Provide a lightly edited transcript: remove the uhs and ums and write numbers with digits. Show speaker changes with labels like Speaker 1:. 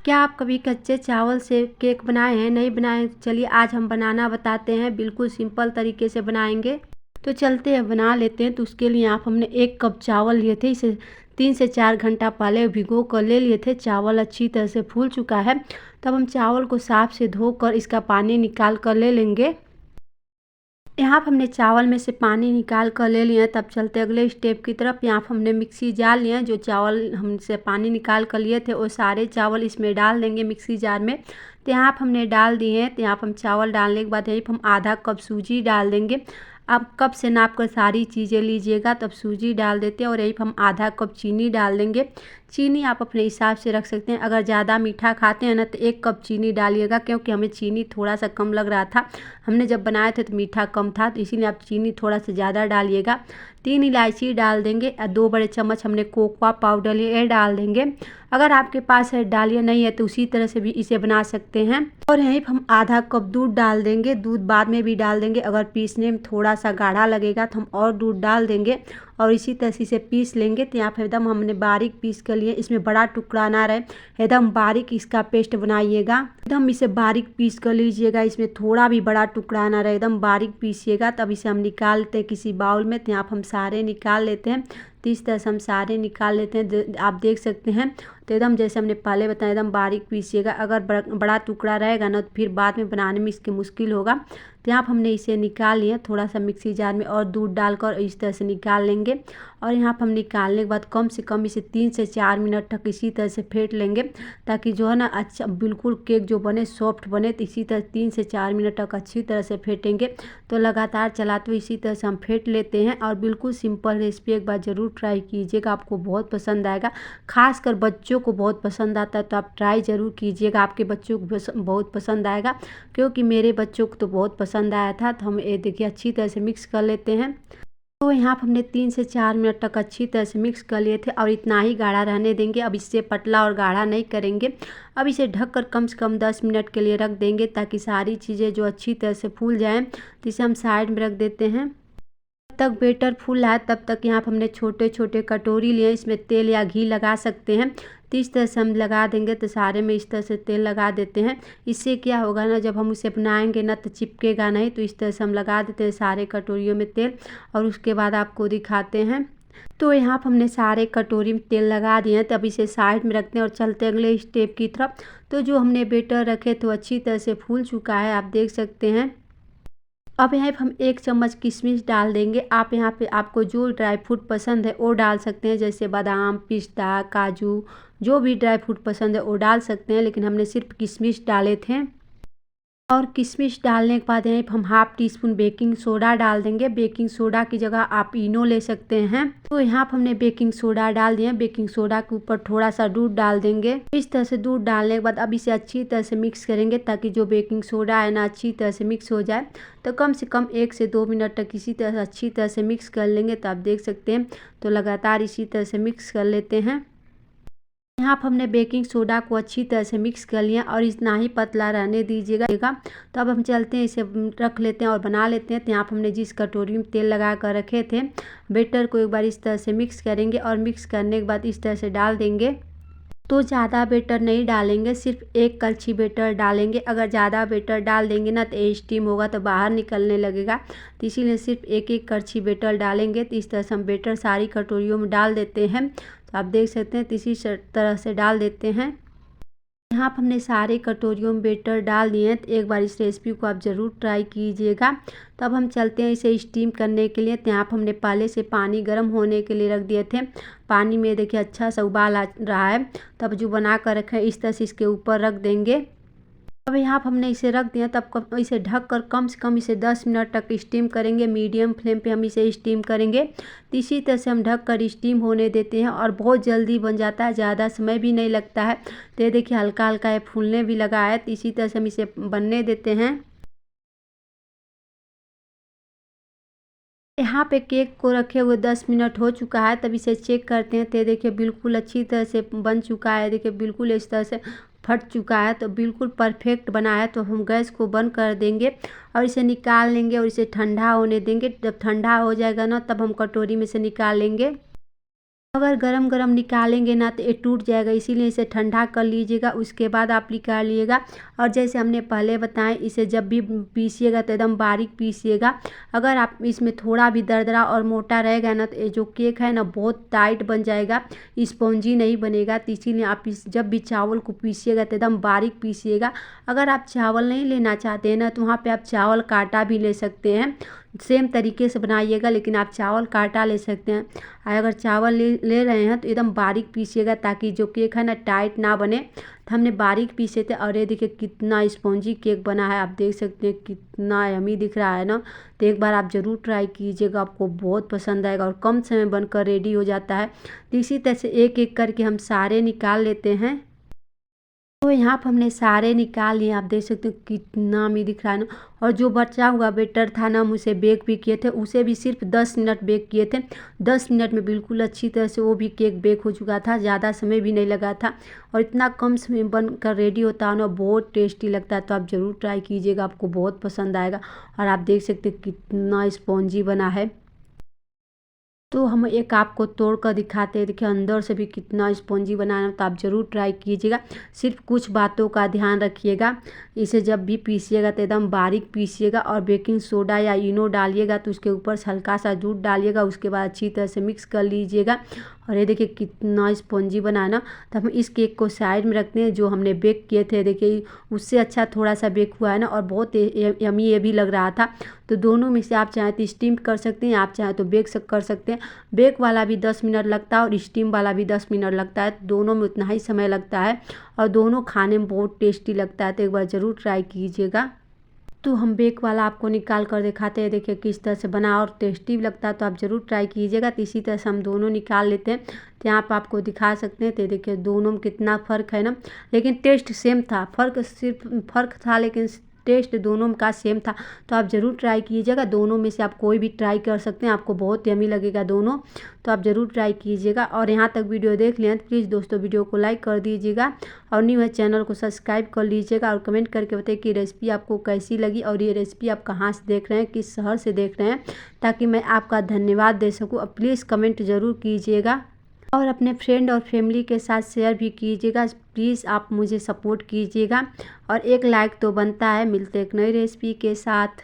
Speaker 1: क्या आप कभी कच्चे चावल से केक बनाए हैं? नहीं बनाए? चलिए आज हम बनाना बताते हैं, बिल्कुल सिंपल तरीके से बनाएंगे। तो चलते हैं बना लेते हैं। तो उसके लिए आप हमने 1 कप चावल लिए थे, इसे 3 से 4 घंटा पहले भिगो कर ले लिए थे। चावल अच्छी तरह से फूल चुका है। तब हम चावल को साफ से धोकर इसका पानी निकाल कर ले लेंगे। यहाँ पर हमने चावल में से पानी निकाल कर ले लिया है। तब चलते अगले स्टेप की तरफ। यहाँ पर हमने मिक्सी जार लिया है। जो चावल हमसे पानी निकाल कर लिए थे वो सारे चावल इसमें डाल देंगे मिक्सी जार में। तो यहाँ पर हमने डाल दिए हैं। तो यहाँ पर हम चावल डालने के बाद यहीं पर हम आधा कप सूजी डाल देंगे। आप कप से नाप कर सारी चीज़ें लीजिएगा। तब सूजी डाल देते हैं और यहीं पर हम आधा कप चीनी डाल देंगे। चीनी आप अपने हिसाब से रख सकते हैं। अगर ज़्यादा मीठा खाते हैं ना तो 1 कप चीनी डालिएगा, क्योंकि हमें चीनी थोड़ा सा कम लग रहा था। हमने जब बनाए थे तो मीठा कम था, तो इसीलिए आप चीनी थोड़ा सा ज़्यादा डालिएगा। 3 इलायची डाल देंगे और 2 बड़े चम्मच हमने कोकोआ पाउडर लिए डाल देंगे। अगर आपके पास है डालिए, नहीं है तो उसी तरह से भी इसे बना सकते हैं। और यहीं पर हम आधा कप दूध डाल देंगे। दूध बाद में भी डाल देंगे, अगर पीसने में थोड़ा सा गाढ़ा लगेगा तो हम और दूध डाल देंगे और इसी तरह से इसे पीस लेंगे। तो यहाँ पर एकदम हमने बारीक पीस कर लिए, इसमें बड़ा टुकड़ा ना रहे, एकदम बारीक इसका पेस्ट बनाइएगा। एकदम इसे बारीक पीस कर लीजिएगा, इसमें थोड़ा भी बड़ा टुकड़ा ना रहे, एकदम बारीक पीसिएगा। तब इसे हम निकालते हैं किसी बाउल में। तो यहाँ पर हम सारे निकाल लेते हैं। तो इस तरह से हम सारे निकाल लेते हैं, आप देख सकते हैं। तो एकदम जैसे हमने पहले बताया, एकदम बारीक पीसिएगा। अगर बड़ा टुकड़ा रहेगा ना तो फिर बाद में बनाने में इसके मुश्किल होगा। तो यहाँ पर हमने इसे निकाल लिया थोड़ा सा मिक्सी जार में और दूध डालकर इस तरह से निकाल लेंगे। और यहाँ पर हम निकालने के बाद कम से कम इसे 3 से 4 मिनट तक इसी तरह से फेंट लेंगे, ताकि जो है ना अच्छा बिल्कुल केक जो बने सॉफ्ट बने। तो इसी तरह 3 से 4 मिनट तक अच्छी तरह से फेंटेंगे। तो लगातार चलाते हुए इसी तरह से हम फेंट लेते हैं। और बिल्कुल सिंपल रेसिपी, एक बार ज़रूर ट्राई कीजिएगा, आपको बहुत पसंद आएगा। खासकर बच्चों को बहुत पसंद आता है, तो आप ट्राई ज़रूर कीजिएगा, आपके बच्चों को बहुत पसंद आएगा। क्योंकि मेरे बच्चों को तो बहुत पसंद आया था। तो हम ये देखिए अच्छी तरह से मिक्स कर लेते हैं। तो यहाँ पर हमने 3 से 4 मिनट तक अच्छी तरह से मिक्स कर लिए थे और इतना ही गाढ़ा रहने देंगे। अब इससे पतला और गाढ़ा नहीं करेंगे। अब इसे ढककर कम से कम 10 मिनट के लिए रख देंगे, ताकि सारी चीज़ें जो अच्छी तरह से फूल जाएं। तो इसे हम साइड में रख देते हैं। तक बेटर फूल है तब तक यहाँ पर हमने छोटे छोटे कटोरी लिए, इसमें तेल या घी लगा सकते हैं। तो इस तरह से हम लगा देंगे। तो सारे में इस तरह से तेल लगा देते हैं। इससे क्या होगा ना, जब हम उसे बनाएंगे ना तो चिपकेगा नहीं। तो इस तरह से हम लगा देते हैं सारे कटोरियों में तेल। और उसके बाद आपको दिखाते हैं। तो यहाँ पर हमने सारे कटोरी में तेल लगा दिए हैं। तब इसे साइड में रखते हैं और चलते अगले स्टेप की तरफ। तो जो हमने बेटर रखे तो अच्छी तरह से फूल चुका है, आप देख सकते हैं। अब यहाँ पे हम 1 चम्मच किशमिश डाल देंगे। आप यहाँ पे आपको जो ड्राई फ्रूट पसंद है वो डाल सकते हैं, जैसे बादाम, पिस्ता, काजू, जो भी ड्राई फ्रूट पसंद है वो डाल सकते हैं। लेकिन हमने सिर्फ किशमिश डाले थे। और किशमिश डालने के बाद यहीं पर हम half tea spoon baking soda डाल देंगे। बेकिंग सोडा की जगह आप इनो ले सकते हैं। तो यहाँ पर हमने बेकिंग सोडा डाल दिया। बेकिंग सोडा के ऊपर थोड़ा सा दूध डाल देंगे। इस तरह से दूध डालने के बाद अब इसे अच्छी तरह से मिक्स करेंगे, ताकि जो बेकिंग सोडा है ना अच्छी तरह से मिक्स हो जाए। तो कम से कम 1 से 2 मिनट तक इसी तरह से अच्छी तरह से मिक्स कर लेंगे। तो आप देख सकते हैं। तो लगातार इसी तरह से मिक्स कर लेते हैं। यहाँ पर हमने बेकिंग सोडा को अच्छी तरह से मिक्स कर लिया और इतना ही पतला रहने दीजिएगा। तो अब हम चलते हैं, इसे रख लेते हैं और बना लेते हैं। तो यहाँ पर हमने जिस कटोरी में तेल लगा कर रखे थे, बेटर को एक बार इस तरह से मिक्स करेंगे और मिक्स करने के बाद इस तरह से डाल देंगे। तो ज़्यादा बेटर नहीं डालेंगे, सिर्फ 1 कलछी बेटर डालेंगे। अगर ज़्यादा बेटर डाल देंगे ना तो ये स्टीम होगा तो बाहर निकलने लगेगा। तो इसीलिए सिर्फ 1 कलछी बेटर डालेंगे। तो इस तरह से हम बेटर सारी कटोरियों में डाल देते हैं। तो आप देख सकते हैं, तो इसी तरह से डाल देते हैं। यहाँ पर हमने सारे कटोरियों में बेटर डाल दिए हैं। तो एक बार इस रेसिपी को आप ज़रूर ट्राई कीजिएगा। तो अब हम चलते हैं इसे स्टीम करने के लिए। तो यहाँ पर हमने पहले से पानी गर्म होने के लिए रख दिए थे। पानी में देखिए अच्छा सा उबाल आ रहा है। तब जो बना कर रखे हैं इस तरह से इसके ऊपर रख देंगे। अब यहाँ पर हमने इसे रख दिया। तब इसे ढक कर कम से कम इसे 10 मिनट तक स्टीम करेंगे। मीडियम फ्लेम पे हम इसे स्टीम करेंगे। तो इसी तरह से हम ढक कर स्टीम होने देते हैं और बहुत जल्दी बन जाता है, ज़्यादा समय भी नहीं लगता है। तो ये देखिए हल्का हल्का ये फूलने भी लगा है। तो इसी तरह से हम इसे बनने देते हैं। यहाँ पे केक को रखे हुए 10 मिनट हो चुका है। तब इसे चेक करते हैं। तो ये देखिए बिल्कुल अच्छी तरह से बन चुका है। देखिए बिल्कुल इस तरह से फट चुका है। तो बिल्कुल परफेक्ट बना है। तो हम गैस को बंद कर देंगे और इसे निकाल लेंगे और इसे ठंडा होने देंगे। जब ठंडा हो जाएगा ना तब हम कटोरी में से निकाल लेंगे। अगर गरम गरम निकालेंगे ना तो ये टूट जाएगा, इसीलिए इसे ठंडा कर लीजिएगा, उसके बाद आप निकालिएगा। और जैसे हमने पहले बताएं, इसे जब भी पीसिएगा तो एकदम बारीक पीसिएगा। अगर आप इसमें थोड़ा भी दरदरा और मोटा रहेगा ना तो ये जो केक है ना बहुत टाइट बन जाएगा, स्पॉन्जी नहीं बनेगा। तो इसीलिए आप जब भी चावल को पीसिएगा तो एकदम बारीक पीसिएगा। अगर आप चावल नहीं लेना चाहते हैं ना तो वहाँ पे आप चावल काटा भी ले सकते हैं, सेम तरीके से बनाइएगा, लेकिन आप चावल काटा ले सकते हैं। अगर चावल ले रहे हैं तो एकदम बारीक पीसिएगा ताकि जो केक है ना टाइट ना बने। तो हमने बारीक पीसे थे और ये देखिए कितना स्पॉन्जी केक बना है, आप देख सकते हैं कितना यमी दिख रहा है ना। तो एक बार आप ज़रूर ट्राई कीजिएगा, आपको बहुत पसंद आएगा और कम समय बनकर रेडी हो जाता है। तो इसी तरह से एक एक करके हम सारे निकाल लेते हैं। तो यहाँ पर हमने सारे निकाल लिए, आप देख सकते हो कितना मी दिख रहा है ना। और जो बचा हुआ बेटर था ना, हम उसे बेक भी किए थे, उसे भी सिर्फ 10 मिनट बेक किए थे। 10 मिनट में बिल्कुल अच्छी तरह से वो भी केक बेक हो चुका था, ज़्यादा समय भी नहीं लगा था। और इतना कम समय में बनकर रेडी होता है ना, बहुत टेस्टी लगता है। तो आप ज़रूर ट्राई कीजिएगा, आपको बहुत पसंद आएगा। और आप देख सकते हैं कितना स्पॉन्जी बना है। तो हम एक आपको तोड़ कर दिखाते हैं, देखिए अंदर से भी कितना स्पॉन्जी बनाना। तो आप ज़रूर ट्राई कीजिएगा, सिर्फ कुछ बातों का ध्यान रखिएगा। इसे जब भी पीसिएगा तो एकदम बारीक पीसिएगा और बेकिंग सोडा या इनो डालिएगा तो उसके ऊपर से हल्का सा दूध डालिएगा, उसके बाद अच्छी तरह से मिक्स कर लीजिएगा। और ये देखिए कितना स्पॉन्जी बना ना। तो हम इस केक को साइड में रखते हैं, जो हमने बेक किए थे देखिए उससे अच्छा थोड़ा सा बेक हुआ है ना, और बहुत यमी ये भी लग रहा था। तो दोनों में से आप चाहें तो स्टीम कर सकते हैं, आप चाहें तो बेक कर सकते हैं। बेक वाला भी 10 मिनट लगता है और स्टीम वाला भी 10 मिनट लगता है, दोनों में उतना ही समय लगता है और दोनों खाने में बहुत टेस्टी लगता है। तो एक बार ज़रूर ट्राई कीजिएगा। तो हम बेक वाला आपको निकाल कर दिखाते हैं, देखिए किस तरह से बना और टेस्टी भी लगता है। तो आप ज़रूर ट्राई कीजिएगा। तो इसी तरह से हम दोनों निकाल लेते हैं। तो यहाँ पर आपको दिखा सकते हैं, तो देखिए दोनों में कितना फ़र्क है ना, लेकिन टेस्ट सेम था। फ़र्क था लेकिन टेस्ट दोनों का सेम था। तो आप ज़रूर ट्राई कीजिएगा, दोनों में से आप कोई भी ट्राई कर सकते हैं, आपको बहुत यमी लगेगा दोनों। तो आप ज़रूर ट्राई कीजिएगा। और यहाँ तक वीडियो देख लें तो प्लीज़ दोस्तों वीडियो को लाइक कर दीजिएगा और न्यू है चैनल को सब्सक्राइब कर लीजिएगा। और कमेंट करके बताइए कि रेसिपी आपको कैसी लगी और ये रेसिपी आप कहाँ से देख रहे हैं, किस शहर से देख रहे हैं, ताकि मैं आपका धन्यवाद दे सकूँ। अब प्लीज़ कमेंट ज़रूर कीजिएगा और अपने फ्रेंड और फैमिली के साथ शेयर भी कीजिएगा। प्लीज़ आप मुझे सपोर्ट कीजिएगा और एक लाइक तो बनता है। मिलते एक नई रेसिपी के साथ।